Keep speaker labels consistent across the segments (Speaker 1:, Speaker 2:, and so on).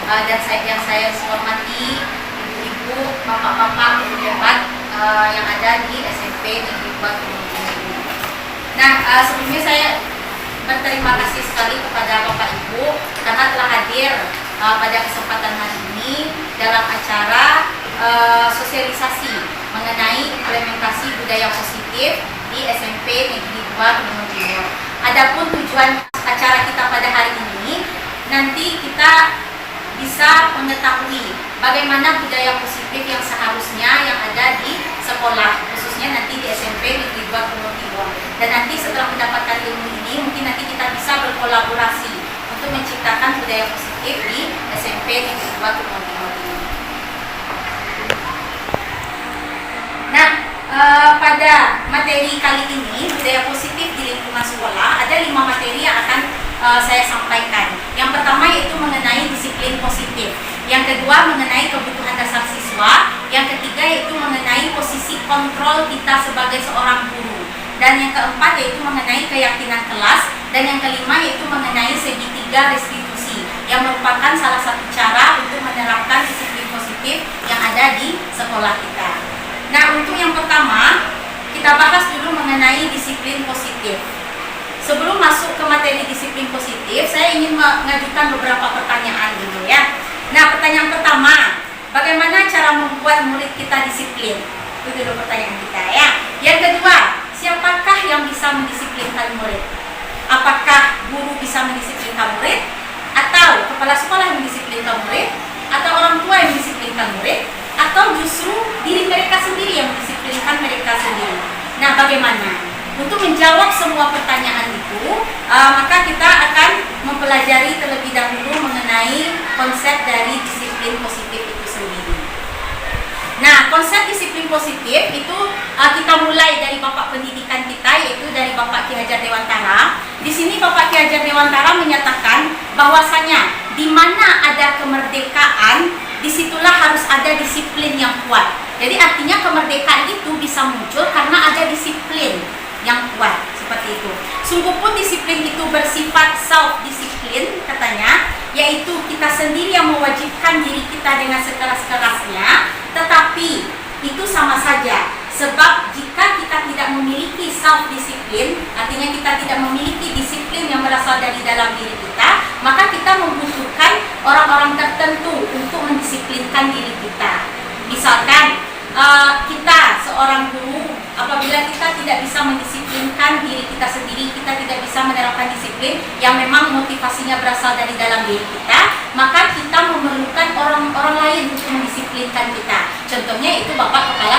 Speaker 1: dan yang saya hormati ibu-ibu, bapak-bapak, pejabat yang ada di SMP Negeri 2 Gunung Kidul. Nah, sebelumnya saya berterima kasih sekali kepada Bapak Ibu karena telah hadir pada kesempatan hari ini dalam acara sosialisasi mengenai implementasi budaya positif di SMP Negeri 2 Gunung Kidul. Adapun tujuan acara kita pada hari ini, nanti kita bisa mengetahui bagaimana budaya positif yang seharusnya yang ada di sekolah, khususnya nanti di SMP Negeri 2 Gunung Kidul. Dan nanti setelah mendapatkan ilmu ini, mungkin nanti kita bisa berkolaborasi untuk menciptakan budaya positif di SMP Negeri 2 Gunung Kidul ini. Nah, pada materi kali ini, budaya positif di lingkungan sekolah, ada 5 materi yang akan saya sampaikan. Yang pertama yaitu mengenai disiplin positif. Yang kedua mengenai kebutuhan dasar siswa. Yang ketiga yaitu mengenai posisi kontrol kita sebagai seorang guru. Dan yang keempat yaitu mengenai keyakinan kelas. Dan yang kelima yaitu mengenai segitiga restitusi, yang merupakan salah satu cara untuk menerapkan disiplin positif yang ada di sekolah kita. Nah, untuk yang pertama, kita bahas dulu mengenai disiplin positif. Sebelum masuk ke materi disiplin positif, saya ingin mengajukan beberapa pertanyaan dulu ya. Nah, pertanyaan pertama, bagaimana cara membuat murid kita disiplin? Itu dulu pertanyaan kita ya. Yang kedua, siapakah yang bisa mendisiplinkan murid? Apakah guru bisa mendisiplinkan murid? Atau kepala sekolah yang mendisiplinkan murid? Atau orang tua yang mendisiplinkan murid? Atau justru diri mereka sendiri yang mendisiplinkan mereka sendiri? Nah, bagaimana? Untuk menjawab semua pertanyaan itu, maka kita akan mempelajari terlebih dahulu mengenai konsep dari disiplin positif itu sendiri. Nah, konsep disiplin positif itu kita mulai dari Bapak Pendidikan kita, yaitu dari Bapak Ki Hajar Dewantara. Di sini Bapak Ki Hajar Dewantara menyatakan bahwasanya di mana ada kemerdekaan, disitulah harus ada disiplin yang kuat. Jadi artinya kemerdekaan itu bisa muncul karena ada disiplin yang kuat, seperti itu. Sungguh pun disiplin itu bersifat self-disiplin katanya, yaitu kita sendiri yang mewajibkan diri kita dengan sekeras-kerasnya, tetapi itu sama saja. Sebab jika kita tidak memiliki self-disiplin, artinya kita tidak memiliki disiplin yang berasal dari dalam diri kita, maka kita membutuhkan orang-orang tertentu untuk mendisiplinkan diri kita. Misalkan kita seorang guru, apabila kita tidak bisa mendisiplinkan diri kita sendiri, kita tidak bisa menerapkan disiplin yang memang motivasinya berasal dari dalam diri kita, maka kita memerlukan orang-orang lain untuk mendisiplinkan kita. Contohnya itu Bapak Kepala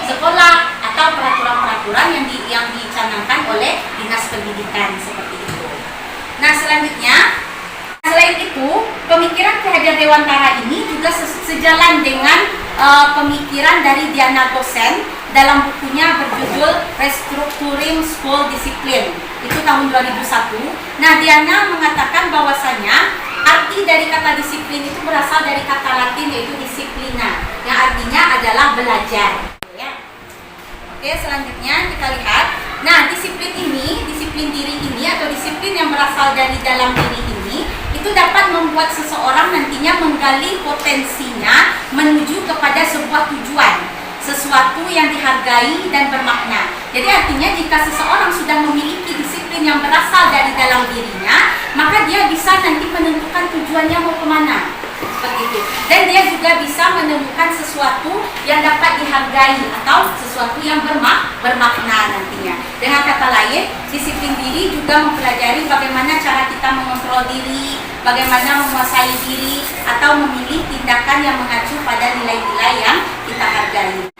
Speaker 1: Sekolah atau peraturan-peraturan yang dicanangkan oleh Dinas Pendidikan, seperti itu. Nah, selanjutnya, selain itu, pemikiran Ki Hajar Dewantara ini juga sejalan dengan pemikiran dari Diana Gosen dalam bukunya berjudul Restructuring School Discipline, itu tahun 2001. Nah, Diana mengatakan bahwasanya arti dari kata disiplin itu berasal dari kata Latin yaitu disciplina, yang artinya adalah belajar. Ya. Oke, selanjutnya kita lihat. Nah, disiplin diri ini atau disiplin yang berasal dari dalam diri ini, itu dapat membuat seseorang nantinya menggali potensinya menuju kepada sebuah tujuan, sesuatu yang dihargai dan bermakna. Jadi artinya jika seseorang sudah memiliki disiplin yang berasal dari dalam dirinya, maka dia bisa nanti menentukan tujuannya mau kemana, seperti itu. Dan dia juga bisa menemukan sesuatu yang dapat dihargai atau sesuatu yang bermakna nantinya. Dengan kata lain, disiplin diri juga mempelajari bagaimana cara kita mengontrol diri, bagaimana menguasai diri, atau memilih tindakan yang mengacu pada nilai-nilai yang kita hargai.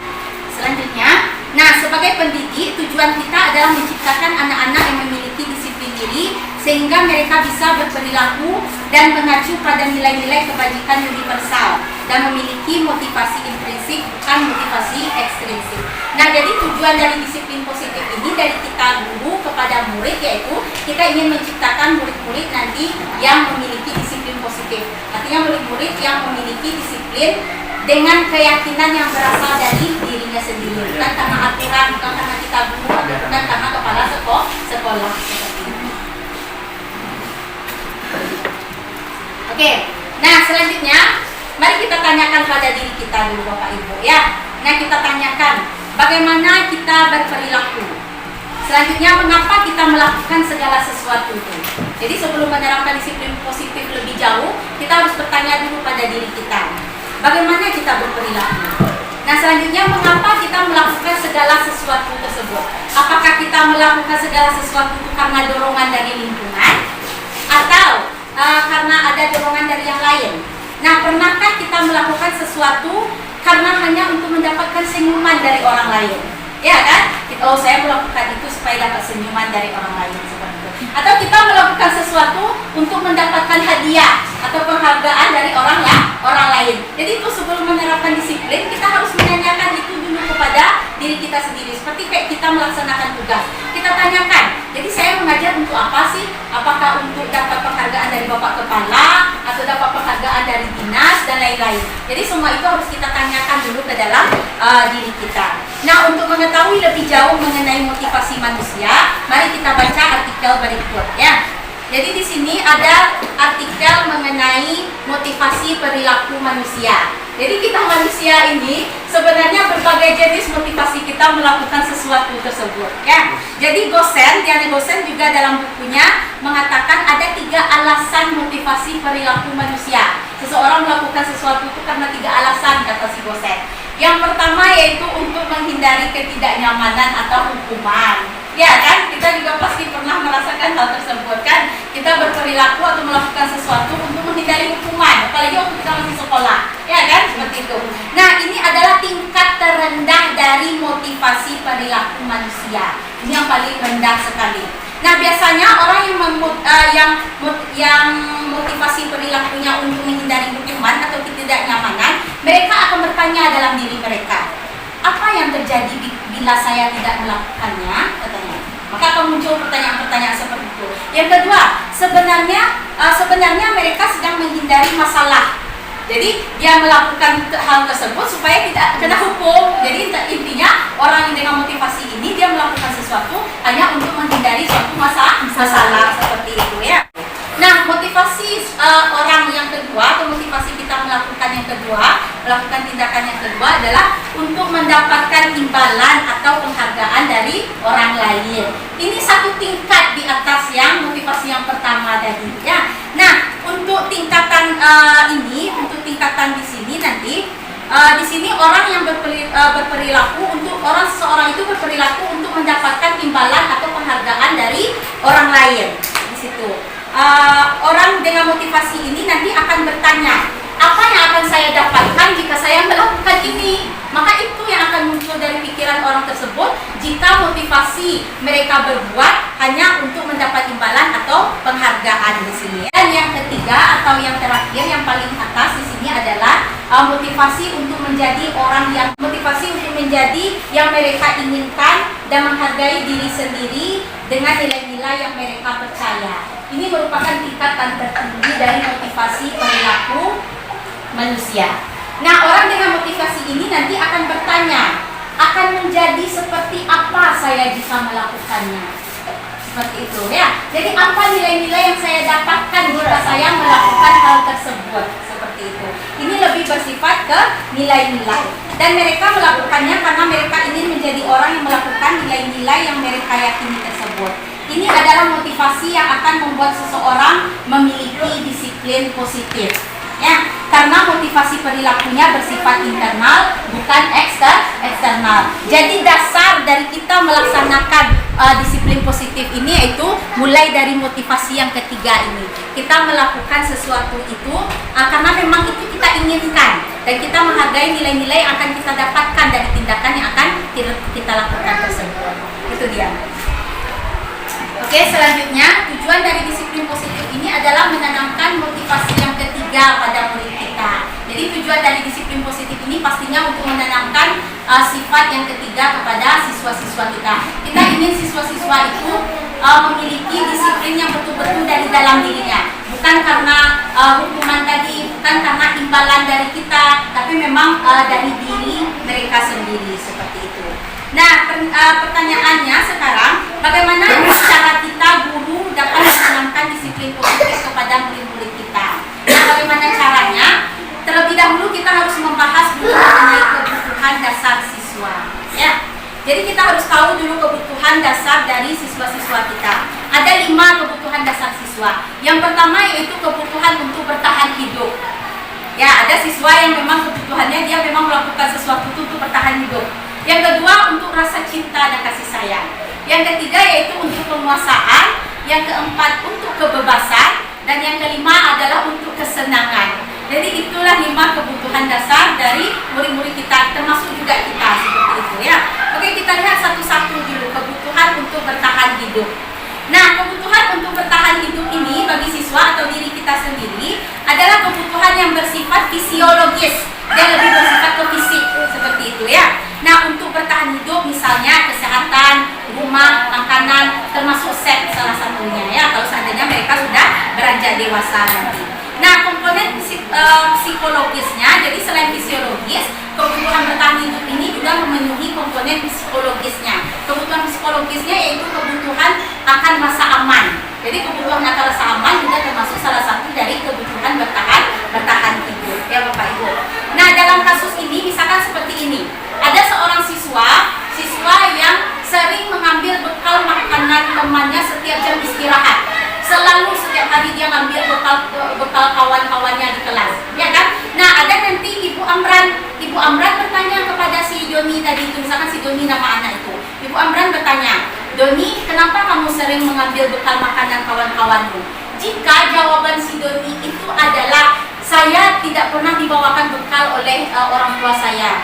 Speaker 1: Selanjutnya, nah, sebagai pendidik, tujuan kita adalah menciptakan anak-anak yang memiliki disiplin diri sehingga mereka bisa berperilaku dan mengacu pada nilai-nilai kebajikan universal dan memiliki motivasi intrinsik bukan motivasi ekstrinsik. Nah, jadi tujuan dari disiplin positif ini dari kita guru kepada murid, yaitu kita ingin menciptakan murid-murid nanti yang memiliki disiplin positif. Artinya murid-murid yang memiliki disiplin dengan keyakinan yang berasal dari dirinya sendiri, bukan karena aturan, bukan karena kita guru, bukan karena kepala sekolah. Oke, Nah, selanjutnya mari kita tanyakan pada diri kita dulu Bapak Ibu ya. Nah, kita tanyakan bagaimana kita berperilaku. Selanjutnya, mengapa kita melakukan segala sesuatu itu. Jadi sebelum menerapkan disiplin positif lebih jauh, kita harus bertanya dulu pada diri kita, bagaimana kita berperilaku. Nah, selanjutnya, mengapa kita melakukan segala sesuatu tersebut. Apakah kita melakukan segala sesuatu itu karena dorongan dari lingkungan, atau karena ada dorongan dari yang lain. Nah, pernahkah kita melakukan sesuatu karena hanya untuk mendapatkan senyuman dari orang lain? Ya kan? Oh, saya melakukan itu supaya dapat senyuman dari orang lain, seperti itu. Atau kita melakukan sesuatu untuk mendapatkan hadiah atau penghargaan dari orang lain. Jadi itu sebelum menerapkan disiplin, kita harus menanyakan itu dulu kepada diri kita sendiri. Seperti kayak kita melaksanakan tugas, kita tanyakan, jadi saya mengajar untuk apa sih? Apakah untuk dapat penghargaan dari Bapak Kepala, atau dapat penghargaan dari dinas, dan lain-lain. Jadi semua itu harus kita tanyakan dulu ke dalam diri kita. Nah, untuk mengetahui lebih jauh mengenai motivasi manusia, mari kita baca artikel berikut ya. Jadi di sini ada artikel mengenai motivasi perilaku manusia. Jadi kita manusia ini sebenarnya berbagai jenis motivasi kita melakukan sesuatu tersebut ya. Jadi Diana Gosen juga dalam bukunya mengatakan ada 3 alasan motivasi perilaku manusia. Seseorang melakukan sesuatu itu karena 3 alasan, kata si Gosen. Yang pertama yaitu untuk menghindari ketidaknyamanan atau hukuman. Ya kan, kita juga pasti pernah merasakan hal tersebut kan. Kita berperilaku atau melakukan sesuatu untuk menghindari hukuman, apalagi waktu kita masih sekolah. Ya kan, seperti itu. Nah, ini adalah tingkat terendah dari motivasi perilaku manusia. Ini yang paling rendah sekali. Nah, biasanya orang yang motivasi perilakunya untuk menghindari hukuman atau ketidaknyamanan, mereka akan bertanya dalam diri mereka, apa yang terjadi bila saya tidak melakukannya, katanya. Maka akan muncul pertanyaan-pertanyaan seperti itu. Yang kedua, sebenarnya mereka sedang menghindari masalah. Jadi dia melakukan hal tersebut supaya tidak kena hukum. Jadi intinya orang yang dengan motivasi ini dia melakukan sesuatu hanya untuk menghindari suatu masalah seperti itu ya. Nah, motivasi orang yang kedua atau motivasi kita melakukan tindakan yang kedua adalah untuk mendapatkan imbalan atau penghargaan dari orang lain. Ini satu tingkat di atas yang motivasi yang pertama tadi ya. Nah, untuk tingkatan di sini nanti di sini orang yang berperilaku untuk seseorang itu berperilaku untuk mendapatkan imbalan atau penghargaan dari orang lain di situ. Orang dengan motivasi ini nanti akan bertanya, apa yang akan saya dapatkan jika saya melakukan ini? Maka itu yang akan muncul dari pikiran orang tersebut jika motivasi mereka berbuat hanya untuk mendapat imbalan atau penghargaan di sini. Dan yang ketiga atau yang terakhir yang paling atas di sini adalah motivasi untuk menjadi yang mereka inginkan dan menghargai diri sendiri dengan nilai-nilai yang mereka percaya. Ini merupakan tingkatan tertinggi dari motivasi perilaku manusia. Nah, orang dengan motivasi ini nanti akan bertanya, akan menjadi seperti apa saya bisa melakukannya? Seperti itu ya. Jadi apa nilai-nilai yang saya dapatkan jika saya melakukan hal tersebut? Seperti itu. Ini lebih bersifat ke nilai-nilai. Dan mereka melakukannya karena mereka ingin menjadi orang yang melakukan nilai-nilai yang mereka yakini tersebut. Ini adalah motivasi yang akan membuat seseorang memiliki disiplin positif. Ya, karena motivasi perilakunya bersifat internal bukan eksternal. Jadi dasar dari kita melaksanakan disiplin positif ini yaitu mulai dari motivasi yang ketiga ini. Kita melakukan sesuatu itu karena memang itu kita inginkan dan kita menghargai nilai-nilai yang akan kita dapatkan dari tindakan yang akan kita lakukan tersebut. Itu dia. Oke, selanjutnya tujuan dari disiplin positif ini adalah menanamkan motivasi yang ketiga pada murid kita. Jadi tujuan dari disiplin positif ini pastinya untuk menanamkan sifat yang ketiga kepada siswa-siswa kita. Kita ingin siswa-siswa itu memiliki disiplin yang betul-betul dari dalam dirinya, bukan karena hukuman tadi, bukan karena imbalan dari kita, tapi memang dari diri mereka sendiri seperti itu. Nah, pertanyaannya sekarang, bagaimana cara kita guru dapat menanamkan disiplin positif kepada murid-murid kita? Nah, bagaimana cara dasar siswa. Ya, jadi kita harus tahu dulu kebutuhan dasar dari siswa-siswa kita. Ada 5 kebutuhan dasar siswa. Yang pertama yaitu kebutuhan untuk bertahan hidup. Ya, ada siswa yang memang kebutuhannya dia memang melakukan sesuatu untuk bertahan hidup. Yang kedua untuk rasa cinta dan kasih sayang. Yang ketiga yaitu untuk penguasaan. Yang keempat untuk kebebasan. Dan yang kelima adalah untuk kesenangan. Jadi itulah 5 kebutuhan dasar dari murid-murid kita, termasuk juga kita seperti itu ya. Oke, kita lihat satu-satu dulu kebutuhan untuk bertahan hidup. Nah, kebutuhan untuk bertahan hidup ini bagi siswa atau diri kita sendiri adalah kebutuhan yang bersifat fisiologis dan lebih bersifat ke fisik seperti itu ya. Nah, untuk bertahan hidup misalnya kesehatan, rumah, makanan, termasuk seks salah satunya ya. Kalau seandainya mereka sudah beranjak dewasa nanti. Nah, komponen psikologisnya, jadi selain fisiologis, kebutuhan bertahan hidup ini juga memenuhi komponen psikologisnya. Kebutuhan psikologisnya yaitu kebutuhan akan masa aman. Jadi kebutuhan akan rasa aman juga termasuk salah satu dari kebutuhan bertahan hidup ya Bapak Ibu. Nah, dalam kasus ini misalkan seperti ini, ada seorang siswa yang sering mengambil bekal makanan temannya setiap jam istirahat. Selalu setiap hari dia ngambil bekal kawan-kawannya di kelas, ya kan? Nah, ada nanti Ibu Amran bertanya kepada si Doni tadi itu, misalkan si Doni nama anak itu. Ibu Amran bertanya, Doni, kenapa kamu sering mengambil bekal makanan kawan-kawanmu? Jika jawaban si Doni itu adalah saya tidak pernah dibawakan bekal oleh orang tua saya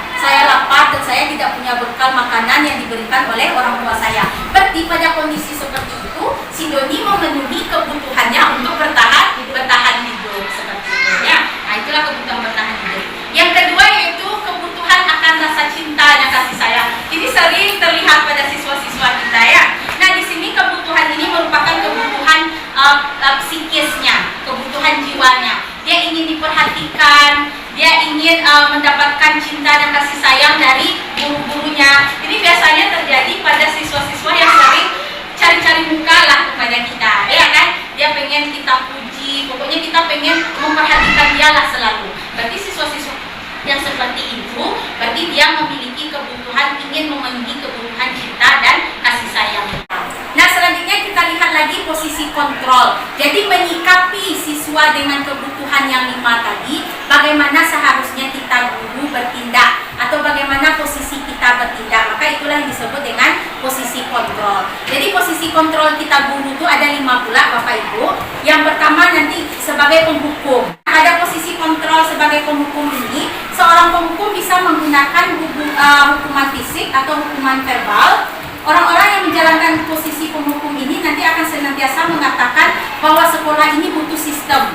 Speaker 1: lapar dan saya tidak punya bekal makanan yang diberikan oleh orang tua saya. Berarti pada kondisi seperti itu, si Doni memenuhi kebutuhannya untuk bertahan hidup seperti itu ya. Nah, itulah kebutuhan bertahan hidup. Yang kedua yaitu kebutuhan akan rasa cinta dan kasih sayang. Ini sering terlihat pada siswa-siswa kita ya. Nah, di sini kebutuhan ini merupakan kebutuhan psikisnya, kebutuhan jiwanya. Dia ingin diperhatikan, dia ingin mendapatkan cinta dan kasih sayang dari guru-gurunya. Ini biasanya terjadi pada siswa-siswa yang sering cari-cari muka lah kepada kita, ya kan? Dia pengen kita puji, pokoknya kita pengen memperhatikan dia lah selalu. Berarti siswa-siswa yang seperti itu, berarti dia memiliki kebutuhan, ingin memenuhi kebutuhan cinta dan kasih sayang. Nah, selanjutnya kita lihat lagi posisi kontrol. Jadi menyikapi siswa dengan kebutuhan yang 5 tadi, bagaimana seharusnya kita guru bertindak atau bagaimana posisi kita bertindak. Maka itulah yang disebut dengan posisi kontrol. Jadi posisi kontrol kita guru itu ada 5 pula Bapak Ibu. Yang pertama nanti sebagai penghukum. Pada posisi kontrol sebagai penghukum ini, seorang penghukum bisa menggunakan hukuman fisik atau hukuman verbal. Orang-orang yang menjalankan posisi penghukum ini nanti akan senantiasa mengatakan bahwa sekolah ini butuh sistem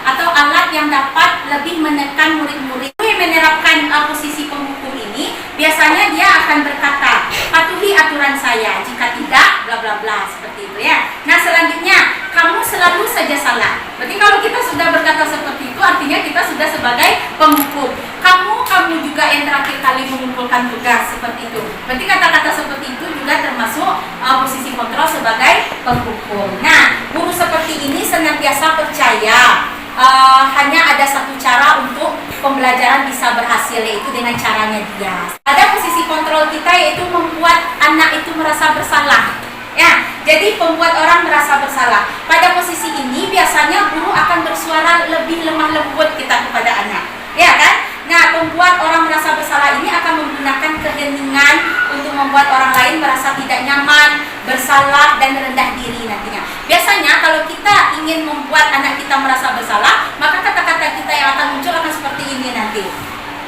Speaker 1: atau alat yang dapat lebih menekan murid-murid yang menerapkan posisi penghukum ini. Biasanya dia akan berkata, patuhi aturan saya, jika tidak bla bla bla, seperti itu ya. Nah, selanjutnya, kamu selalu saja salah. Berarti kalau kita sudah berkata seperti itu, artinya kita sudah sebagai penghukum. Kamu juga yang terakhir kali mengumpulkan tugas, seperti itu. Berarti kata-kata seperti itu juga termasuk posisi kontrol sebagai penghukum. Nah, guru seperti ini senantiasa percaya hanya ada satu cara untuk pembelajaran bisa berhasil, yaitu dengan caranya dia. Ada posisi kontrol kita yaitu membuat anak itu merasa bersalah. Ya, jadi membuat orang merasa bersalah. Pada posisi ini biasanya guru akan bersuara lebih lemah lembut kita kepada anak, ya kan? Nah, membuat orang merasa bersalah ini akan menggunakan keheningan untuk membuat orang lain merasa tidak nyaman, bersalah, dan rendah diri nantinya. Biasanya kalau kita ingin membuat anak kita merasa bersalah, maka kata-kata kita yang akan muncul akan seperti ini nanti.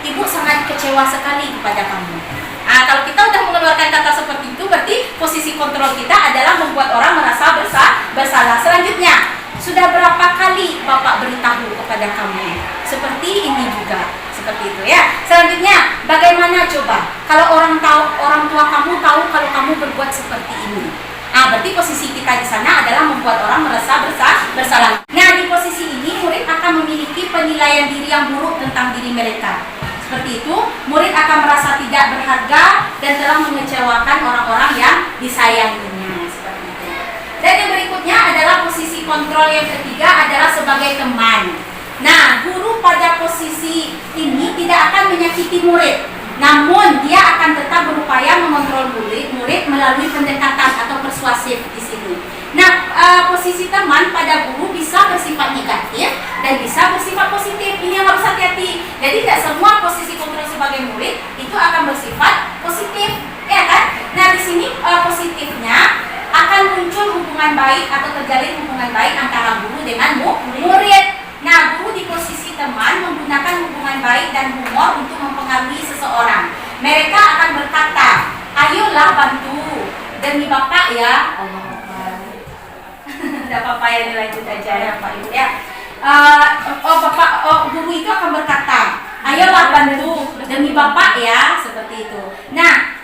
Speaker 1: Ibu sangat kecewa sekali kepada kamu. Nah, kalau kita sudah mengeluarkan kata seperti itu, berarti posisi kontrol kita adalah membuat orang merasa bersalah. Selanjutnya, sudah berapa kali Bapak beritahu kepada kamu? Seperti ini juga. Seperti itu ya. Selanjutnya, bagaimana coba kalau orang tua kamu tahu kalau kamu berbuat seperti ini? Nah, berarti posisi kita di sana adalah membuat orang merasa bersalah. Nah, di posisi ini murid akan memiliki penilaian diri yang buruk tentang diri mereka. Seperti itu, murid akan merasa tidak berharga dan telah mengecewakan orang-orang yang disayanginya. Seperti itu. Dan yang berikutnya adalah posisi kontrol yang ketiga adalah sebagai teman. Nah, guru pada posisi ini tidak akan menyakiti murid. Namun dia akan tetap berupaya mengontrol murid melalui pendekatan atau persuasif di sini. Nah, posisi teman pada guru bisa bersifat negatif dan bisa bersifat positif. Ini yang harus hati-hati. Jadi tidak semua posisi kontrol sebagai murid itu akan bersifat positif, ya kan? Nah, di sini positifnya akan muncul hubungan baik atau terjalin hubungan baik antara guru dengan murid. Nah, guru di posisi teman menggunakan hubungan baik dan humor untuk mempengaruhi seseorang. Mereka akan berkata, ayolah bantu demi Bapak ya. Tidak apa-apa ya, dilanjut aja ya Pak Ibu ya. Guru itu akan berkata, ayolah bantu demi Bapak ya, seperti itu. Nah,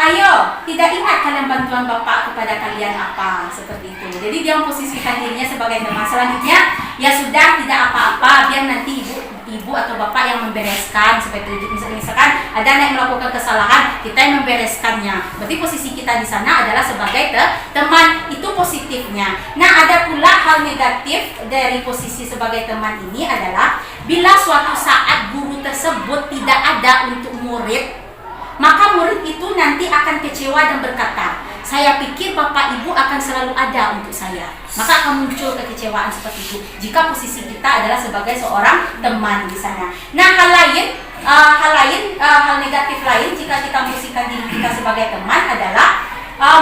Speaker 1: ayo, tidak ingat kalian bantuan Bapak kepada kalian apa, seperti itu. Jadi dia memposisikan dirinya sebagai teman. Selanjutnya, ya sudah, tidak apa-apa, biar nanti ibu atau bapak yang membereskan, seperti itu. Misalkan ada anak yang melakukan kesalahan, kita yang membereskannya. Berarti posisi kita di sana adalah sebagai teman, itu positifnya. Nah, ada pula hal negatif dari posisi sebagai teman ini adalah bila suatu saat guru tersebut tidak ada untuk murid, maka murid itu nanti akan kecewa dan berkata, saya pikir Bapak Ibu akan selalu ada untuk saya. Maka akan muncul kekecewaan seperti itu jika posisi kita adalah sebagai seorang teman di sana. Nah, hal negatif lain jika kita memposisikan diri kita sebagai teman adalah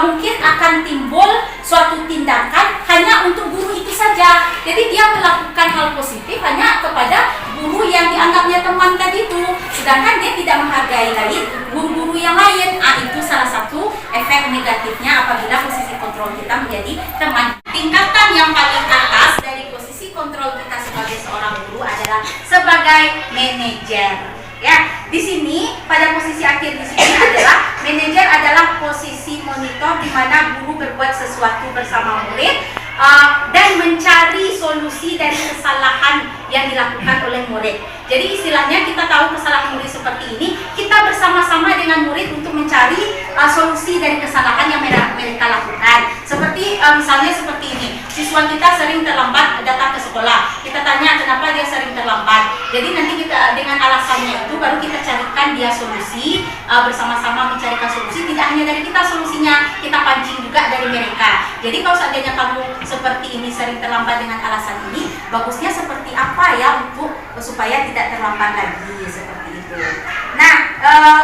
Speaker 1: mungkin akan timbul suatu tindakan hanya untuk guru itu saja. Jadi dia melakukan hal positif hanya kepada guru yang dianggapnya teman tadi itu, sedangkan dia tidak menghargai lain guru-guru yang lain. Itu salah satu efek negatifnya apabila posisi kontrol kita menjadi teman. Tingkatan yang paling atas dari posisi kontrol kita sebagai seorang guru adalah sebagai manajer. Ya, di sini pada posisi akhir di sini adalah manajer adalah posisi monitor di mana guru berbuat sesuatu bersama murid dan mencari solusi dari kesalahan yang dilakukan oleh murid. Jadi istilahnya kita tahu kesalahan murid seperti ini, kita bersama-sama dengan murid untuk mencari solusi dari kesalahan yang mereka lakukan. Seperti misalnya seperti ini, siswa kita sering terlambat datang ke sekolah. Kita tanya kenapa dia sering terlambat. Jadi nanti kita dengan alasannya itu baru kita carikan dia solusi, bersama-sama mencarikan solusi. Tidak hanya dari kita solusinya, kita pancing juga dari mereka. Jadi kalau seandainya kamu seperti ini sering terlambat dengan alasan ini, bagusnya seperti apa ya untuk supaya tidak terlambat lagi, seperti itu. Nah,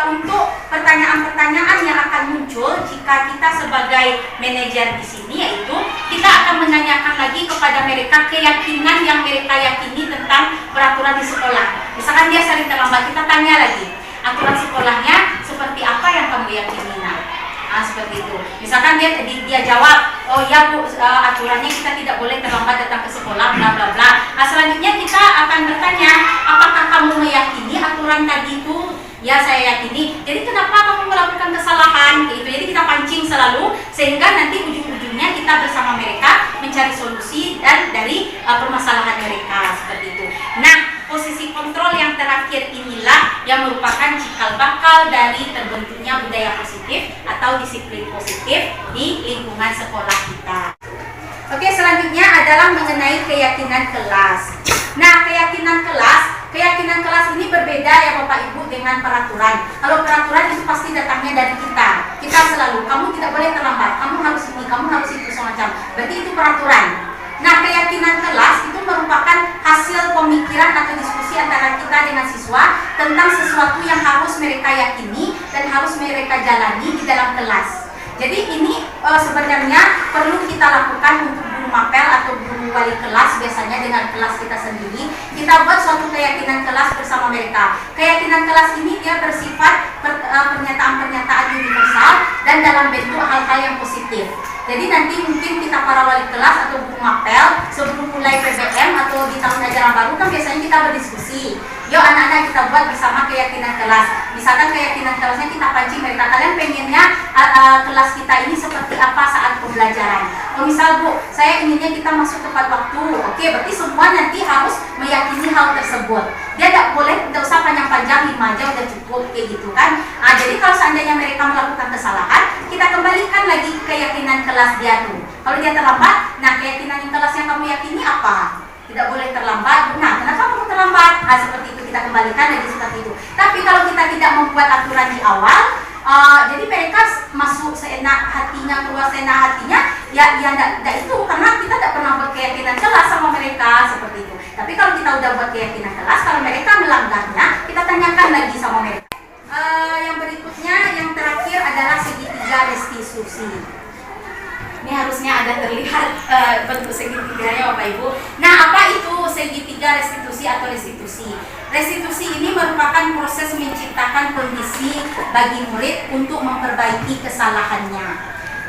Speaker 1: untuk pertanyaan-pertanyaan yang akan muncul jika kita sebagai manajer di sini, yaitu kita akan menanyakan lagi kepada mereka keyakinan yang mereka yakini tentang peraturan di sekolah. Misalkan dia sering terlambat, kita tanya lagi, aturan sekolahnya seperti apa yang kamu yakini? Seperti itu. Misalkan dia jawab, oh ya Bu, aturannya kita tidak boleh terlambat datang ke sekolah, bla bla bla. Selanjutnya kita akan bertanya, apakah kamu meyakini aturan tadi itu? Ya, saya yakini. Jadi kenapa kamu melakukan kesalahan? Gitu. Jadi kita pancing selalu sehingga nanti ujung-ujungnya kita bersama mereka mencari solusi dan dari permasalahan mereka, seperti itu. Nah, posisi kontrol yang terakhir inilah yang merupakan cikal bakal dari terbentuknya budaya positif atau disiplin positif di lingkungan sekolah kita. Oke, selanjutnya adalah mengenai keyakinan kelas. Nah, keyakinan kelas ini berbeda ya Bapak Ibu dengan peraturan. Kalau peraturan itu pasti datangnya dari kita. Kita selalu, kamu tidak boleh terlambat, kamu harus ini, kamu harus itu, semacam. Berarti itu peraturan. Nah, keyakinan kelas itu merupakan hasil pemikiran atau diskusi antara kita dengan siswa tentang sesuatu yang harus mereka yakini dan harus mereka jalani di dalam kelas. Jadi ini sebenarnya perlu kita lakukan untuk guru mapel atau guru wali kelas, biasanya dengan kelas kita sendiri. Kita buat suatu keyakinan kelas bersama mereka. Keyakinan kelas ini dia bersifat pernyataan-pernyataan universal dan dalam bentuk hal-hal yang positif. Jadi nanti mungkin kita para wali kelas atau guru mapel sebelum mulai PBM atau di tahun ajaran baru kan biasanya kita berdiskusi. Yuk anak-anak kita buat bersama keyakinan kelas. Misalkan keyakinan kelasnya kita pancing mereka, kalian pengennya kelas kita ini seperti apa saat pembelajaran. Oh misal Bu, saya inginnya kita masuk tepat waktu. Oke, berarti semua nanti harus meyakini hal tersebut. Dia tidak usah panjang-panjang, 5 aja udah cukup kayak gitu kan. Jadi kalau seandainya mereka melakukan kesalahan, kita kembalikan lagi keyakinan kelas dia tuh. Kalau dia terlambat, nah keyakinan kelas yang kamu yakini apa? Tidak boleh terlambat. Nah, kenapa kamu terlambat? seperti itu kita kembalikan lagi seperti itu. Tapi kalau kita tidak membuat aturan di awal, jadi mereka masuk seenak hatinya, keluar seenak hatinya, ya enggak itu, karena kita tidak pernah berkeyakinan kelas sama mereka seperti itu. Tapi kalau kita udah buat keyakinan kelas, kalau mereka melanggarnya, kita tanyakan lagi sama mereka. Yang berikutnya, yang terakhir adalah segitiga restitusi. Ini harusnya ada terlihat bentuk segitiganya Bapak Ibu. Nah, apa itu segitiga restitusi atau restitusi? Restitusi ini merupakan proses menciptakan kondisi bagi murid untuk memperbaiki kesalahannya.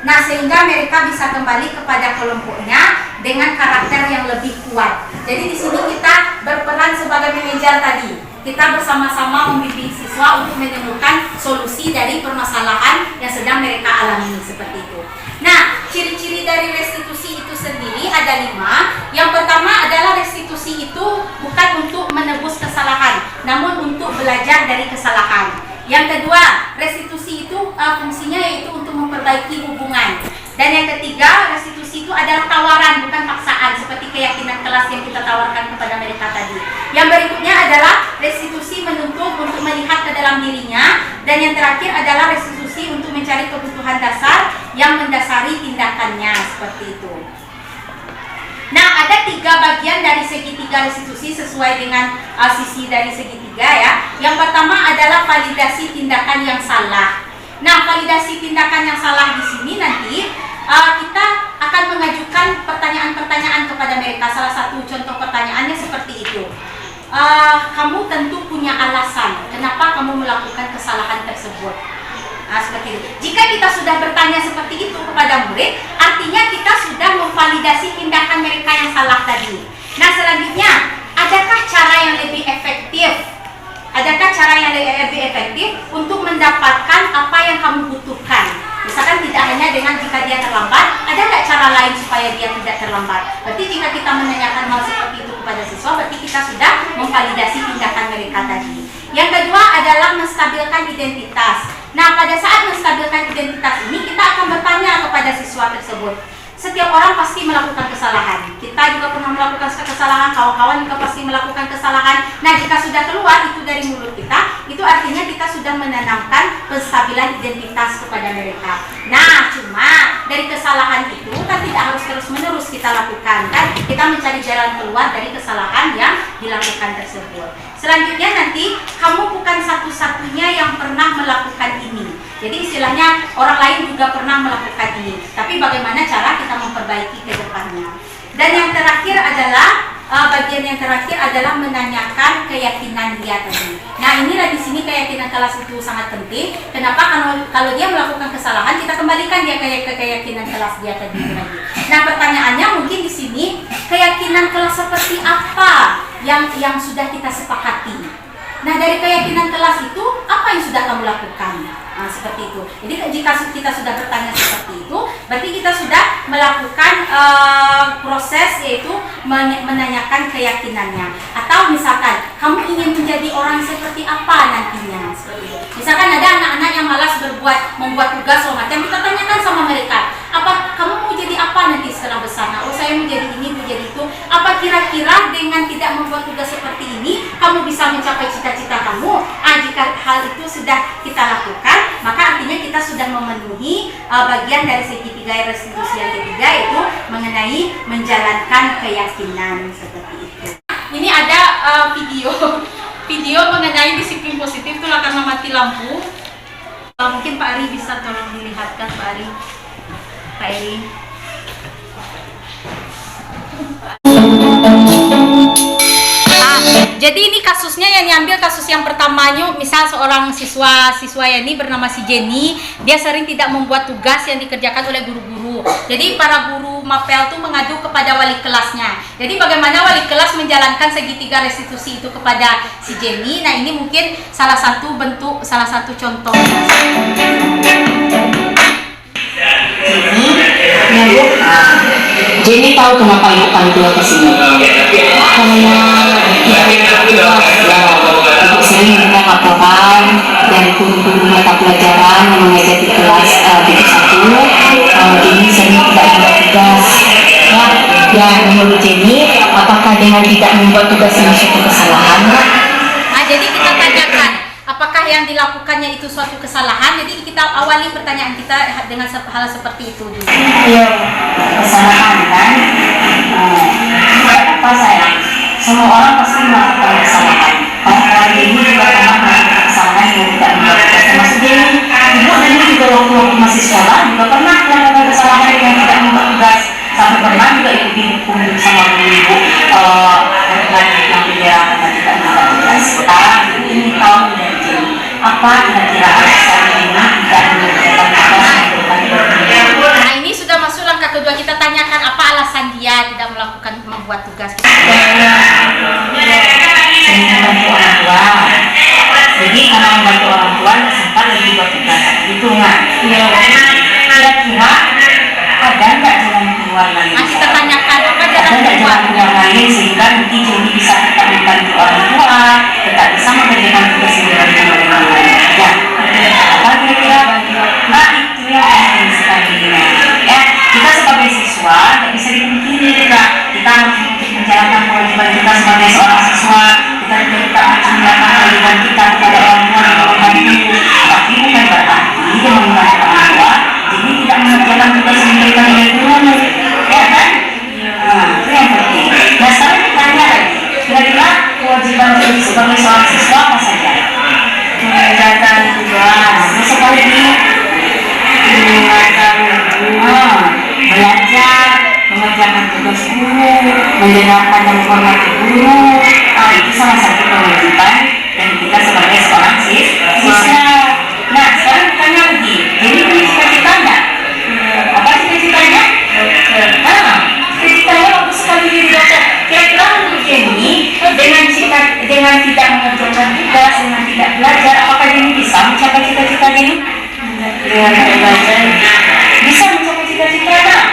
Speaker 1: Nah, sehingga mereka bisa kembali kepada kelompoknya dengan karakter yang lebih kuat. Jadi di sini kita berperan sebagai manajer tadi. Kita bersama-sama membimbing siswa untuk menemukan solusi dari permasalahan yang sedang mereka alami seperti itu. Nah, ciri-ciri dari restitusi itu sendiri ada 5. Yang pertama adalah restitusi itu bukan untuk menebus kesalahan, namun untuk belajar dari kesalahan. Yang kedua, restitusi itu fungsinya yaitu untuk memperbaiki hubungan. Dan yang ketiga, restitusi itu adalah tawaran, bukan paksaan, seperti keyakinan kelas yang kita tawarkan kepada mereka tadi. Yang berikutnya adalah restitusi menuntut untuk melihat ke dalam dirinya. Dan yang terakhir adalah restitusi untuk mencari kebutuhan dasar yang mendasari tindakannya, seperti itu. Nah, ada 3 bagian dari segitiga restitusi sesuai dengan sisi dari segitiga ya. Yang pertama adalah validasi tindakan yang salah. Nah, validasi tindakan yang salah di sini nanti kita akan mengajukan pertanyaan-pertanyaan kepada mereka. Salah satu contoh pertanyaannya seperti itu. Kamu tentu punya alasan kenapa kamu melakukan kesalahan tersebut. Nah, seperti itu. Jika kita sudah bertanya seperti itu kepada murid, artinya kita sudah memvalidasi tindakan mereka yang salah tadi. Nah, selanjutnya, adakah cara yang lebih efektif? Adakah cara yang lebih efektif untuk mendapatkan apa yang kamu butuhkan? Misalkan tidak hanya dengan jika dia terlambat, ada nggak cara lain supaya dia tidak terlambat? Berarti jika kita menanyakan hal seperti itu kepada siswa, berarti kita sudah memvalidasi tindakan mereka tadi. Yang kedua adalah menstabilkan identitas. Nah, pada saat menstabilkan identitas ini, kita akan bertanya kepada siswa tersebut. Setiap orang pasti melakukan kesalahan. Kita juga pernah melakukan kesalahan, kawan-kawan juga pasti melakukan kesalahan. Nah, jika sudah keluar itu dari mulut kita, itu artinya kita sudah menanamkan penstabilan identitas kepada mereka. Nah, cuma dari kesalahan itu kan tidak harus terus-menerus kita lakukan, kan? Kita mencari jalan keluar dari kesalahan yang dilakukan tersebut. Selanjutnya nanti, kamu bukan satu-satunya yang pernah melakukan ini. Jadi istilahnya orang lain juga pernah melakukan ini. Tapi bagaimana cara kita memperbaiki ke depannya. Dan yang terakhir adalah bagian yang terakhir adalah menanyakan keyakinan dia tadi. Nah, inilah di sini keyakinan kelas itu sangat penting. Kenapa? Kalau dia melakukan kesalahan, kita kembalikan dia ke keyakinan kelas dia tadi lagi. Nah, pertanyaannya mungkin di sini keyakinan kelas seperti apa yang sudah kita sepakati. Nah, dari keyakinan kelas itu apa yang sudah kamu lakukan? Nah, seperti itu. Jadi jika kita sudah bertanya seperti itu, berarti kita sudah melakukan proses yaitu menanyakan keyakinannya. Atau misalkan kamu ingin menjadi orang seperti apa nantinya? Seperti itu. Misalkan ada anak-anak yang malas membuat tugas macam, kita tanyakan sama mereka, apa kamu mau jadi apa nanti setelah besar? Nah, saya mau jadi ini, mau jadi itu. Apa kira-kira dengan tidak membuat tugas seperti ini, kamu bisa mencapai cita-cita kamu? Jika hal itu sudah kita lakukan, maka artinya kita sudah memenuhi bagian dari segitiga restitusi yang ketiga, yaitu mengenai menjalankan keyakinan seperti itu. Ini ada video mengenai disiplin positif itu karena mati lampu. Mungkin Pak Ari bisa tolong dilihatkan, Pak Ari. Pak Eri. Jadi ini kasusnya yang diambil kasus yang pertamanya, misal seorang siswa ini bernama si Jenny, dia sering tidak membuat tugas yang dikerjakan oleh guru-guru. Jadi para guru mapel tuh mengadu kepada wali kelasnya. Jadi bagaimana wali kelas menjalankan segitiga restitusi itu kepada si Jenny. Nah, ini mungkin salah satu contoh.
Speaker 2: Jenny tahu kenapa ibu panggil ke sini. Karena ibu sering minta laporan dari guru-guru mata pelajaran yang mengajar di kelas B1. Jenny sering tidak membuat tugas. Dan menurut Jenny, apakah dengan tidak membuat tugas ini suatu kesalahan, Pak?
Speaker 1: Nah, jadi kita tanyakan apakah yang dilakukannya itu suatu kesalahan. Jadi kita awali pertanyaan kita dengan hal seperti itu dulu.
Speaker 2: Iya, kesalahan kan? Tidak apa sayang. Semua orang pasti melakukan kesalahan. Orang ini juga pernah melakukan kesalahan yang tidak membuat tugas. Termasuk Jenny, ibu dan ibu juga waktu masih sekolah juga pernah melakukan kesalahan yang tidak membuat tugas. Sampai pernah juga ikut dihukum sama ibu yang penjara karena tidak membuat tugas. Sekarang ini tahun dan Jenny, apa kira-kira alasan ini tidak mengerjakan tugas?
Speaker 1: Nah, ini sudah masuk langkah kedua. Kita tanyakan apa alasan dia tidak membuat tugas.
Speaker 2: Sering membantu orang tua. Jadi karena membantu orang tua sempat lebih buat tugas. Itu nggak? Kira-kira ada nggak jalan keluar lain?
Speaker 1: Nah, kita tanyakan apa
Speaker 2: Ada
Speaker 1: jalan
Speaker 2: nggak
Speaker 1: keluar.
Speaker 2: jalan keluar lain sehingga nanti Jenny bisa tetap membantu orang tua, tetap bisa mengerjakan tugas yang dilakukan oleh orang lain. Ya, apa kira-kira? Nah, itu yang penting sekali. Ya, kita sebagai siswa nggak bisa dipungkiri juga. Kita harus menjalankan kewajiban kita sebagai seorang siswa. Kita harus menjalankan kewajiban kita kepada orang tua dan orang ibu. Tapi bukan berarti dengan membantu orang tua jadi tidak mengerjakan tugas yang diberikan oleh guru. Ya kan? Nah, itu yang penting. Nah, sekarang kita tanya lagi. Kira-kira kewajiban Jenny sebagai seorang siswa apa saja? Mengerjakan tugas. Terus apa lagi? Belajar, mengerjakan tugas guru, mendengarkan dan menghormati guru. Itu salah satu kewajiban dan kita sebagai seorang siswa. Nah, sekarang ditanya lagi, jadi punya cita-cita nggak? Apa cita-citanya? Cita-citanya waktu sekali jadi dokter. Kira-kira menurut Jenny, dengan tidak mengerjakan tugas, dengan tidak belajar, apakah Jenny bisa mencapai cita-cita Jenny? Dengan belajar bisa mencapai cita-cita nggak?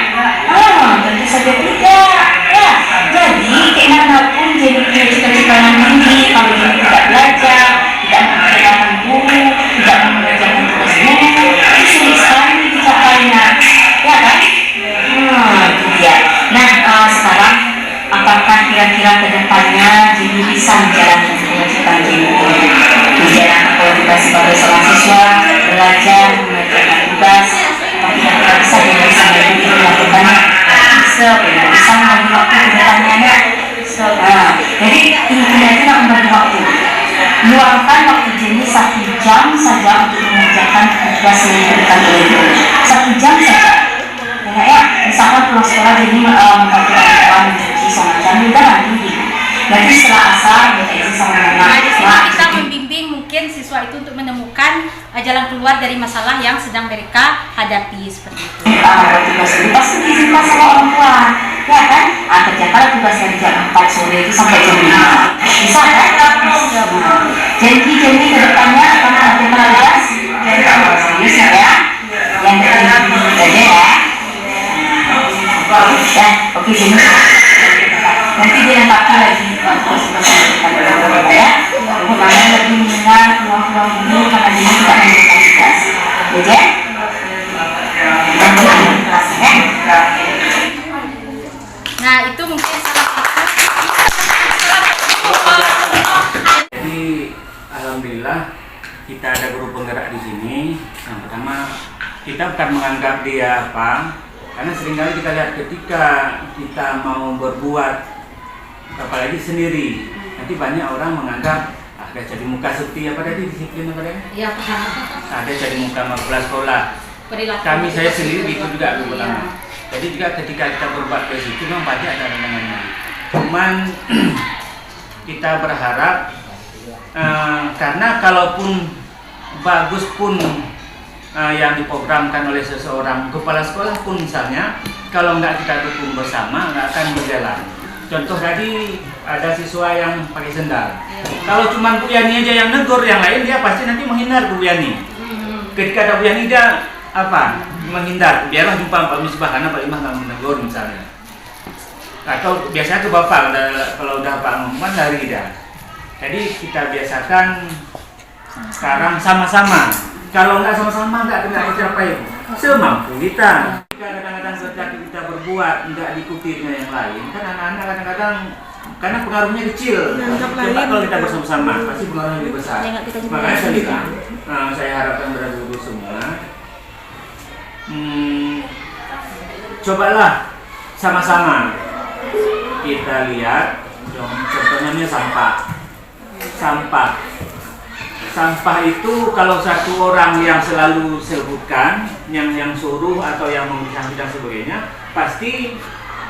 Speaker 2: Tentu saja tidak. Ya, jadi keimanapun Jenny punya cita-cita yang tinggi, kalau Jenny tidak belajar, tidak mengerjakan guru, tidak mengerjakan tugas guru, itu sulit sekali dicapainya, ya kan? Itu dia. Nah, sekarang apakah kira-kira kedepannya Jenny bisa menjalankan kewajiban Jenny? Menjalankan kewajiban sebagai seorang siswa, belajar, mengerjakan tugas, tapi kira-kira bisa mengikuti melakukannya? Bisa membagi waktu kedepannya. Jadi intinya itu nak membagi waktu. Luangkan waktu Jenny 1 jam saja untuk mengerjakan tugas yang diberikan oleh guru. 1 jam saja. Ya, misalkan pulang sekolah Jenny membantu orang tua mencuci semacam udah nanti. Berarti setelah asar berarti sama mama.
Speaker 1: Nah, di sini kita membimbing mungkin siswa itu untuk menemukan jalan keluar dari masalah yang sedang mereka hadapi seperti itu.
Speaker 2: Tugas itu pasti diizinkan sama orang tua, ya kan? Kerjakan tugas dari jam 4 sore itu sampai jam 5. Bisa kan? Jadi ke depannya akan mengerjakan tugas serius ya? Yang penting aja ya. Ya, oke Jenny. Nanti dilengkapi lagi tugas-tugas yang kita ya. Namanya lebih mendengar peluang-peluang dulu karena Jenny tidak mengerjakan tugas. Ya,
Speaker 1: Nah, itu mungkin salah satu.
Speaker 3: Jadi alhamdulillah kita ada guru penggerak di sini. Yang pertama kita bukan menganggap dia apa, karena seringkali kita lihat ketika kita mau berbuat apalagi sendiri, nanti banyak orang menganggap ada jadi muka seperti apa tadi disiplin apa tadi?
Speaker 1: Iya, paham.
Speaker 3: Ada jadi muka magelang sekolah. Kami saya sendiri itu juga dulu pertama. Jadi juga ketika kita berbuat ke situ memang banyak ada tantangannya. Cuman kita berharap karena kalaupun bagus pun yang diprogramkan oleh seseorang kepala sekolah pun misalnya, kalau nggak kita dukung bersama nggak akan berjalan. Contoh tadi ada siswa yang pakai sendal. Kalau cuma Bu Yani aja yang negur, yang lain dia pasti nanti menghindar Bu Yani. Ketika ada Bu Yani dia menghindar, biarlah jumpa Pak Misbah karena Pak Imah nggak menegur misalnya. Atau biasanya ke Bapak kalau udah Pak Muhammad lari dia. Jadi kita biasakan sekarang sama-sama. Kalau nggak sama-sama nggak tercapai semampu kita. Jika kadang-kadang seperti kita berbuat nggak diikuti dengan yang lain, kan anak-anak kadang-kadang karena pengaruhnya kecil. Coba kalau kita bersama-sama pasti pengaruhnya lebih besar. Makanya saya bilang, saya harapkan kepada guru semua, cobalah sama-sama kita lihat, contohnya sampah itu kalau satu orang yang selalu sebutkan, yang suruh atau yang memisah dan sebagainya, pasti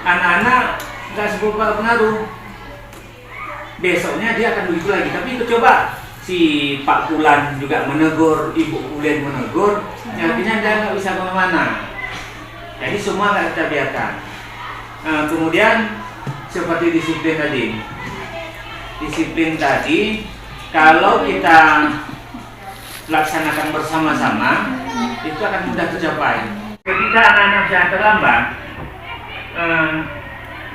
Speaker 3: anak-anak nggak seberapa pengaruh. Besoknya dia akan begitu lagi. Tapi itu coba si Pak Pulan juga menegur, Ibu Pulen menegur, artinya dia nggak bisa kemana-mana. Jadi semua nggak kita biarkan. Kemudian seperti disiplin tadi, kalau kita laksanakan bersama-sama, itu akan mudah tercapai. Ketika anak-anak sudah terlambat,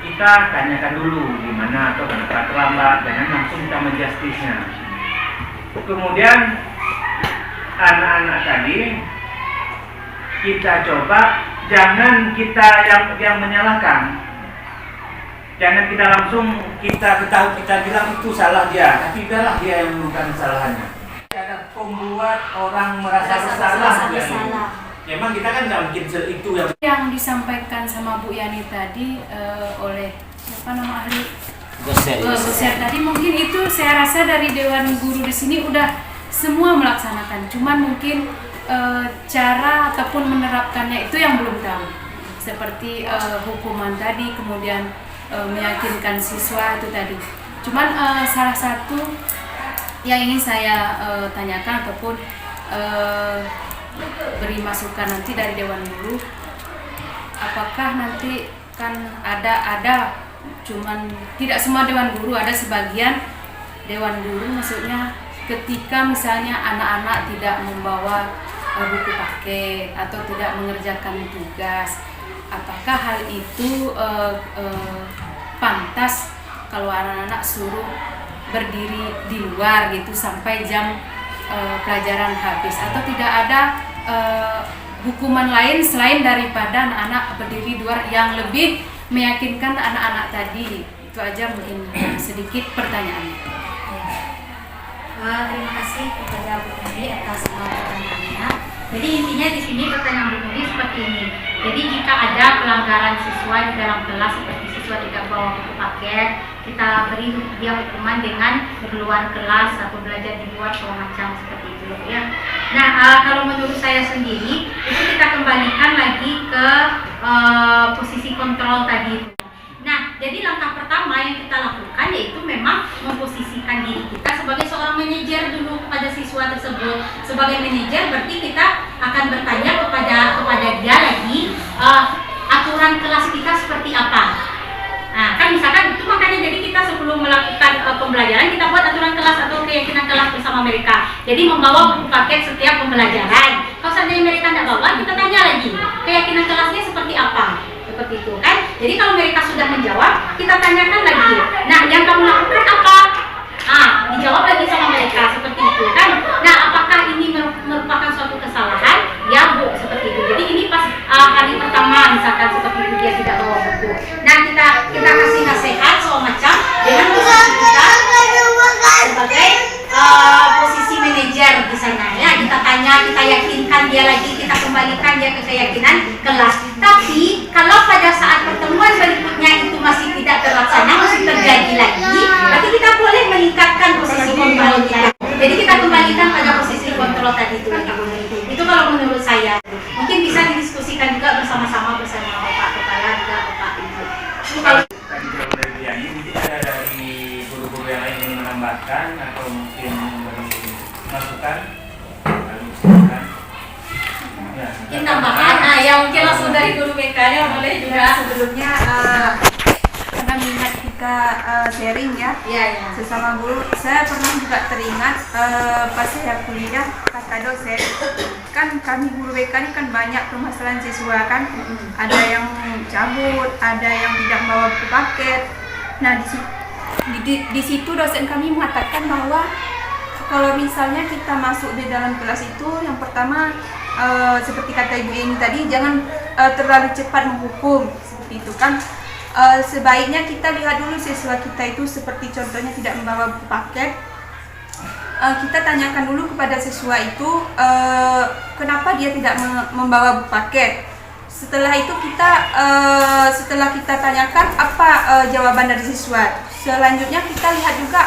Speaker 3: kita tanyakan dulu gimana atau kenapa terlambat, jangan langsung kita menjustisnya. Kemudian anak-anak tadi kita coba, jangan kita yang menyalahkan. Jangan kita langsung kita bilang itu salah dia, tapi biarlah dia yang menemukan kesalahannya. Ada pembuat orang merasa bersalah. Memang kita kan nggak mungkin itu
Speaker 4: yang disampaikan sama Bu Yani tadi oleh ahli Goser tadi, mungkin itu saya rasa dari Dewan Guru di sini udah semua melaksanakan, cuman mungkin cara ataupun menerapkannya itu yang belum tahu, seperti hukuman tadi, kemudian meyakinkan siswa itu tadi. Cuman salah satu yang ingin saya tanyakan ataupun beri masukan nanti dari Dewan Guru, apakah nanti kan ada cuman tidak semua Dewan Guru, ada sebagian Dewan Guru maksudnya ketika misalnya anak-anak tidak membawa buku paket atau tidak mengerjakan tugas, apakah hal itu pantas kalau anak-anak suruh berdiri di luar gitu sampai jam pelajaran habis, atau tidak ada hukuman lain selain daripada anak-anak berdiri di luar yang lebih meyakinkan anak-anak tadi? Itu aja mungkin sedikit pertanyaannya.
Speaker 1: Terima kasih kepada Bu Nuri atas pertanyaannya. Jadi intinya di sini pertanyaan Bu Nuri seperti ini. Jadi jika ada pelanggaran siswa di dalam kelas, seperti siswa tidak bawa buku paket, kita beri dia hukuman dengan keluar kelas atau belajar di luar segala macam seperti itu ya. Nah, kalau menurut saya sendiri itu kita kembalikan lagi ke posisi kontrol tadi. Nah, jadi langkah pertama yang kita lakukan yaitu memang memposisikan diri kita sebagai seorang manajer dulu kepada siswa tersebut. Sebagai manajer berarti kita akan bertanya kepada dia lagi aturan kelas kita seperti apa. Nah, kan misalkan itu makanya jadi kita sebelum melakukan pembelajaran kita buat aturan kelas atau keyakinan kelas bersama mereka. Jadi membawa buku paket setiap pembelajaran. Kalau seandainya mereka tidak bawa, kita tanya lagi keyakinan kelasnya seperti apa. Seperti itu kan. Jadi kalau mereka sudah menjawab, kita tanyakan lagi. Nah, yang kamu lakukan apa? Dijawab lagi sama mereka seperti itu kan. Nah, apakah ini merupakan suatu kesalahan? Ya Bu, seperti itu. Jadi ini pas hari pertama misalkan seperti itu dia tidak bawa buku. Nah, kita kasih nasihat soal macam dengan posisi kita sebagai posisi manajer di sana ya. Kita tanya, kita yakinkan dia lagi, kita kembalikan dia ke keyakinan kelas. Tapi kalau pada saat pertemuan berikutnya itu masih tidak terlaksana, masih terjadi lagi, berarti kita boleh meningkatkan posisi kontrol kita. Jadi kita kembalikan pada posisi kontrol tadi itu. Itu kalau menurut saya. Mungkin bisa didiskusikan juga bersama-sama bersama Bapak Kepala juga Bapak Ibu. Kalau
Speaker 3: tadi jawab dari dia ini, mungkin ada dari guru-guru yang lain yang menambahkan atau mungkin memberi masukan.
Speaker 1: mungkin tambahan, ya mungkin langsung dari guru BK-nya boleh juga.
Speaker 5: Sebelumnya karena minat kita sharing ya, sesama guru. Saya pernah juga teringat pas saya kuliah kata dosen, kan kami guru BK ini kan banyak permasalahan siswa kan, ada yang cabut, ada yang tidak bawa buku paket. Nah di situ dosen kami mengatakan bahwa kalau misalnya kita masuk di dalam kelas itu, yang pertama seperti kata Ibu Eni tadi, jangan terlalu cepat menghukum seperti itu kan. sebaiknya kita lihat dulu siswa kita itu, seperti contohnya tidak membawa buku paket. Kita tanyakan dulu kepada siswa itu kenapa dia tidak membawa buku paket. Setelah itu setelah kita tanyakan apa jawaban dari siswa. Selanjutnya kita lihat juga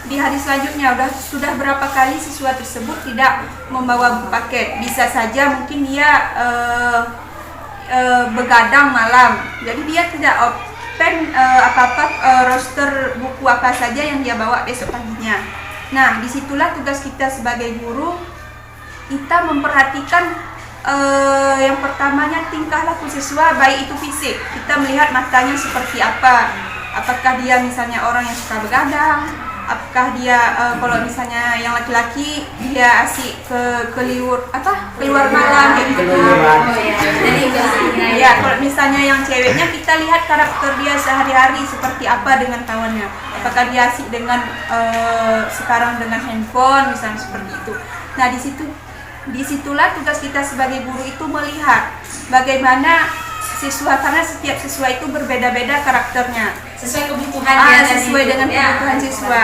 Speaker 5: di hari selanjutnya sudah berapa kali siswa tersebut tidak membawa buku paket. Bisa saja mungkin dia begadang malam, jadi dia tidak open roster buku apa saja yang dia bawa besok paginya. Nah, disitulah tugas kita sebagai guru, kita memperhatikan yang pertamanya tingkah laku siswa, baik itu fisik. Kita melihat matanya seperti apa, apakah dia misalnya orang yang suka begadang, apakah dia kalau misalnya yang laki-laki dia asik keluar malam kayak gitu. Ya, kalau misalnya yang ceweknya kita lihat karakter dia sehari-hari seperti apa dengan kawannya. Apakah dia asik dengan sekarang dengan handphone misalnya seperti itu. Nah, disitulah tugas kita sebagai guru itu melihat bagaimana siswa, karena setiap siswa itu berbeda-beda karakternya.
Speaker 1: Sesuai kebutuhan
Speaker 5: sesuai dengan kebutuhan siswa.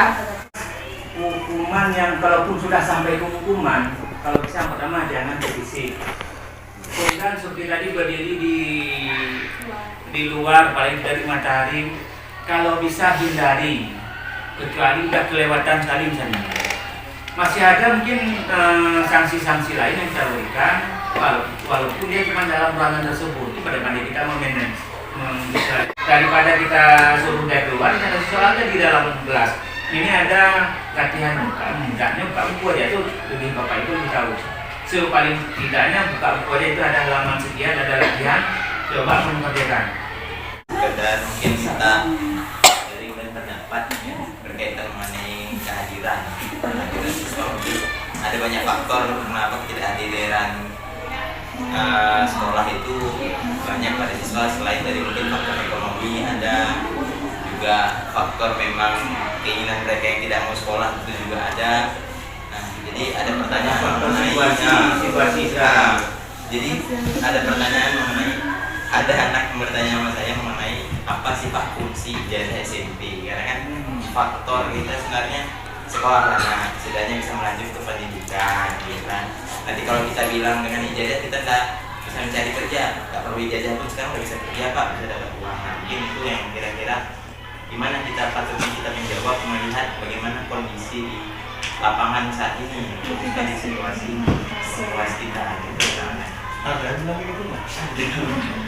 Speaker 3: Hukuman yang kalaupun sudah sampai ke hukuman, kalau bisa pertama jangan fisik. Kemudian seperti tadi berdiri di luar paling dari matahari, kalau bisa hindari, kecuali udah kelewatan tali misalnya. Masih ada mungkin sanksi-sanksi lain yang kita berikan, walaupun dia cuma dalam ruangan tersebut. Itu pada kita memanage. Daripada kita suruh dia keluar, kita soalnya di dalam kelas. Ini ada latihan buka buku aja tuh, lebih bapak itu lebih tahu. So paling tidaknya buka buku aja itu ada halaman sekian, ada latihan, coba mengerjakan.
Speaker 6: Dan mungkin kita dari pendapat berkaitan mengenai kehadiran siswa. Ada banyak faktor kenapa ketidakhadiran sekolah itu banyak pada siswa, selain dari mungkin faktor ekonomi, ada juga faktor memang keinginan mereka yang tidak mau sekolah, itu juga ada. Nah, jadi ada pertanyaan mengenai jadi ada pertanyaan mengenai, ada anak yang bertanya sama saya mengenai apa sih Pak fungsi ijazah SMP, karena kan faktor kita sebenarnya sekolah, nah setidaknya bisa melanjut ke pendidikan gitu kan. Nanti kalau kita bilang dengan ijazah kita nggak bisa mencari kerja, nggak perlu ijazah pun sekarang udah bisa kerja Pak, bisa dapat uang. Nah, mungkin itu yang kira-kira gimana kita patutnya kita menjawab, melihat bagaimana kondisi di lapangan saat ini, khususnya di situasi kita gitu kan.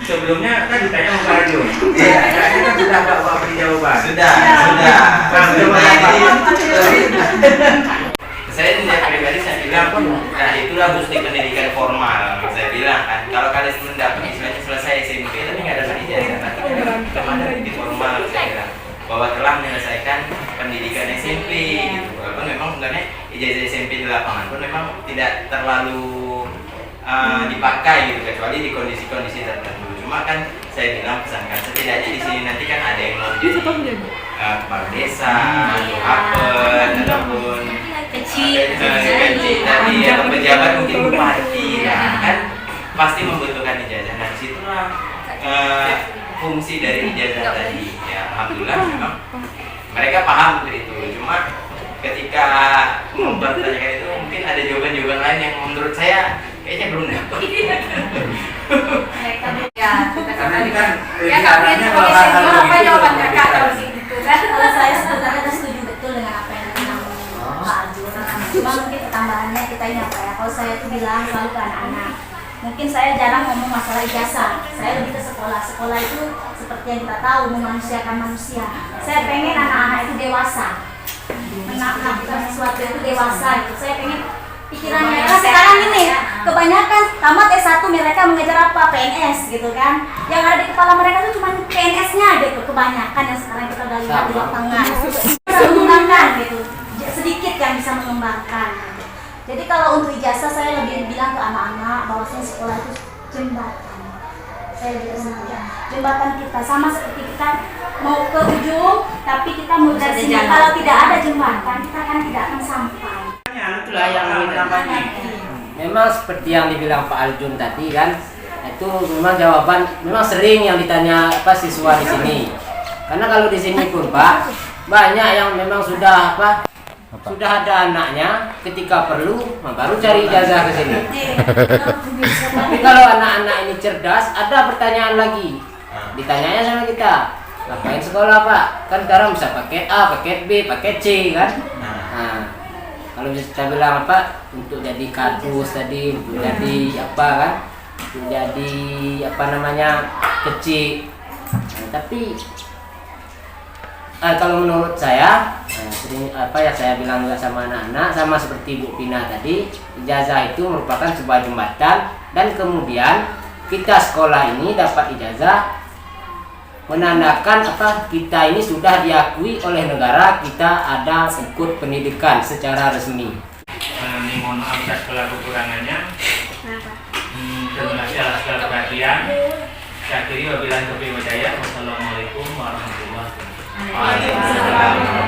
Speaker 3: Sebelumnya kan ditanya sama Pak Radio. Iya, kayaknya kan sudah Pak beri jawaban.
Speaker 6: Sudah. Saya tidak pribadi saya bilang, nah itulah bukti pendidikan formal. Saya bilang kan, kalau kalian mendapat istilahnya selesai SMP tapi nggak dapat ijazah, nanti kemana pendidikan formal, saya bilang bahwa telah menyelesaikan pendidikan SMP gitu. Walaupun memang sebenarnya ijazah SMP di lapangan pun memang tidak terlalu dipakai gitu, kecuali di kondisi-kondisi tertentu. Cuma kan saya bilang pesankan setidaknya di sini nanti kan ada yang mau jadi kepala desa, ataupun kecil tadi atau pejabat mungkin bupati, nah kan pasti membutuhkan ijazah. Nah disitulah fungsi dari ijazah tadi. Ya alhamdulillah memang mereka paham untuk itu. Cuma ketika mempertanyakan itu mungkin ada jawaban-jawaban lain yang menurut saya kayaknya belum dapat.
Speaker 3: Karena ini kan
Speaker 1: ya kakaknya sebagai senior apa jawaban kakak kalau gitu kan?
Speaker 7: Kalau saya sebenarnya setuju betul dengan apa yang dibilang Pak Arjun. Cuma mungkin tambahannya kita ini apa ya? Kalau saya tuh bilang selalu ke anak-anak, mungkin saya jarang ngomong masalah ijazah. Saya lebih ke sekolah. Sekolah itu seperti yang kita tahu memanusiakan manusia. Saya pengen anak-anak itu dewasa, melakukan sesuatu itu dewasa. Gitu. Saya pengen pikirannya kan sekarang ini kebanyakan tamat S1 mereka mengejar apa? PNS gitu kan. Yang ada di kepala mereka tuh cuma PNS-nya gitu kebanyakan yang sekarang kita udah lihat di lapangan. Bisa mengembangkan gitu. Sedikit yang bisa mengembangkan. Jadi kalau untuk ijazah saya lebih bilang ke anak-anak bahwasanya sekolah itu jembatan. Saya juga sengaja jembatan kita sama seperti kita mau ke ujung tapi kita mau dari sini. Kalau tidak ada jembatan kita kan tidak akan sampai.
Speaker 8: Itulah yang namanya memang seperti yang dibilang Pak Aljun tadi kan, itu itu memang jawaban memang sering yang ditanya siswa di sini. Karena kalau di sini pun Pak, banyak yang memang sudah sudah ada anaknya, ketika perlu baru cari ijazah ke sini. Tapi kalau anak-anak ini cerdas, ada pertanyaan lagi. Ditanyanya sama kita, ngapain sekolah Pak? Kan sekarang bisa paket A, paket B, paket C kan? Nah, kalau kita bilang untuk jadi kardus tadi, untuk jadi kan? Untuk jadi kecil. Nah, tapi kalau menurut saya, saya bilang juga sama anak-anak, sama seperti Bu Pina tadi, ijazah itu merupakan sebuah jembatan, dan kemudian kita sekolah ini dapat ijazah menandakan kita ini sudah diakui oleh negara, kita ada ikut pendidikan secara resmi.
Speaker 3: Ini mohon maaf atas segala kekurangannya. Terima kasih atas segala perhatian. Saya akhiri wabillahi taufiq wal hidayah. Wassalamualaikum warahmatullahi wabarakatuh.
Speaker 6: Waalaikumsalam.